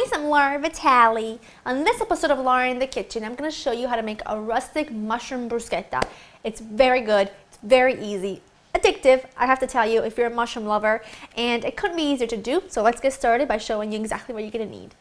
guys, I'm Laura Vitale. On this episode of Laura in the Kitchen, I'm going to show you how to make a rustic mushroom bruschetta. It's very good, it's very easy, addictive, I have to tell you, if you're a mushroom lover, and it couldn't be easier to do, so let's get started by showing you exactly what you're going to need.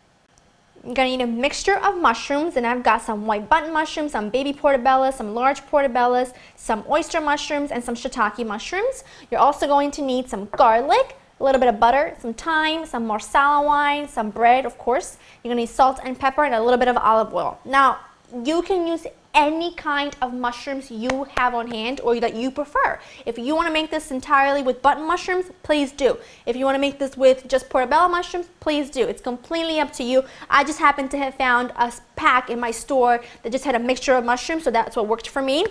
You're going to need a mixture of mushrooms, and I've got some white button mushrooms, some baby portobellos, some large portobellos, some oyster mushrooms, and some shiitake mushrooms. You're also going to need some garlic, a little bit of butter, some thyme, some marsala wine, some bread, of course. You're going to need salt and pepper and a little bit of olive oil. Now, you can use any kind of mushrooms you have on hand or that you prefer. If you want to make this entirely with button mushrooms, please do. If you want to make this with just portobello mushrooms, please do. It's completely up to you. I just happened to have found a pack in my store that just had a mixture of mushrooms, so that's what worked for me.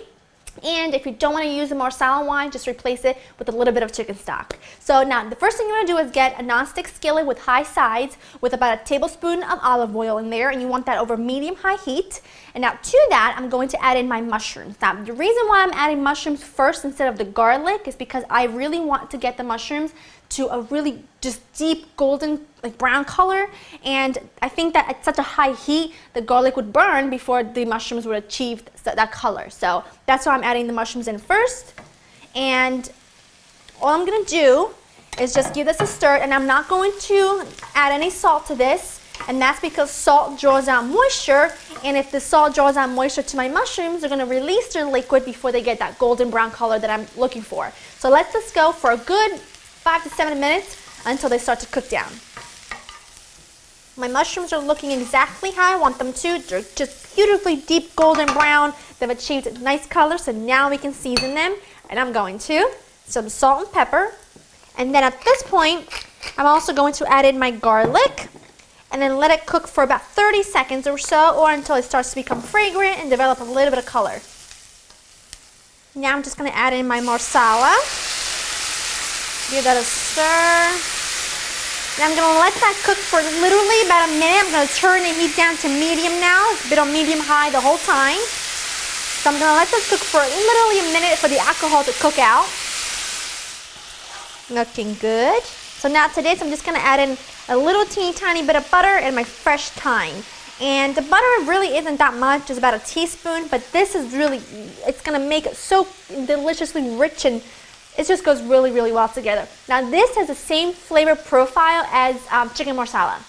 And if you don't want to use the marsala wine, just replace it with a little bit of chicken stock. So now the first thing you want to do is get a nonstick skillet with high sides with about a tablespoon of olive oil in there, and you want that over medium-high heat. And now to that, I'm going to add in my mushrooms. Now the reason why I'm adding mushrooms first instead of the garlic is because I really want to get the mushrooms to a really just deep golden brown color, and I think that at such a high heat the garlic would burn before the mushrooms would achieve that color. So that's why I'm adding the mushrooms in first, and all I'm going to do is just give this a stir, and I'm not going to add any salt to this, and that's because salt draws out moisture, and if the salt draws out moisture to my mushrooms, they're going to release their liquid before they get that golden brown color that I'm looking for. So let's just go for a good 5 to 7 minutes until they start to cook down. My mushrooms are looking exactly how I want them to. They're just beautifully deep golden brown. They've achieved a nice color, so now we can season them. And I'm going to some salt and pepper. And then at this point, I'm also going to add in my garlic and then let it cook for about 30 seconds or so, or until it starts to become fragrant and develop a little bit of color. Now I'm just going to add in my marsala. Give that a stir. And I'm going to let that cook for literally about a minute. I'm going to turn the heat down to medium now. It's been on medium-high the whole time. So I'm going to let this cook for literally a minute for the alcohol to cook out. Looking good. So now to this, I'm just going to add in a little teeny tiny bit of butter and my fresh thyme. And the butter really isn't that much, it's about a teaspoon, but this is really, it's going to make it so deliciously rich, and it just goes really, really well together. Now this has the same flavor profile as chicken marsala.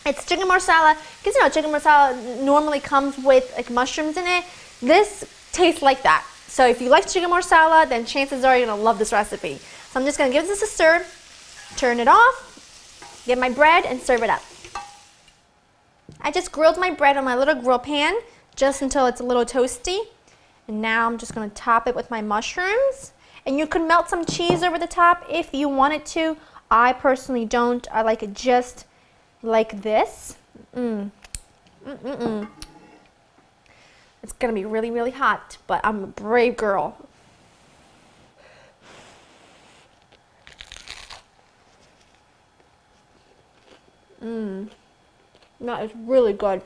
It's chicken marsala, because you know chicken marsala normally comes with mushrooms in it. This tastes like that. So if you like chicken marsala, then chances are you're going to love this recipe. So I'm just going to give this a stir, turn it off, get my bread, and serve it up. I just grilled my bread on my little grill pan just until it's a little toasty. And now I'm just going to top it with my mushrooms. And you can melt some cheese over the top if you wanted to. I personally don't. I like it just like this. It's going to be really, really hot, but I'm a brave girl. That is really good.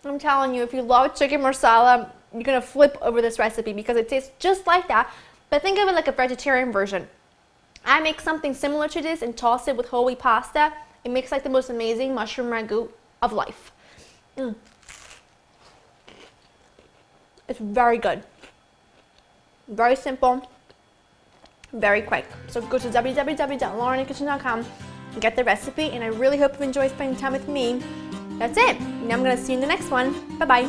I'm telling you, if you love chicken marsala, you're going to flip over this recipe because it tastes just like that, but think of it like a vegetarian version. I make something similar to this and toss it with whole wheat pasta. It makes like the most amazing mushroom ragu of life. It's very good. Very simple. Very quick. So go to www.laureninthekitchen.com and get the recipe, and I really hope you enjoy spending time with me. That's it. Now I'm going to see you in the next one. Bye-bye.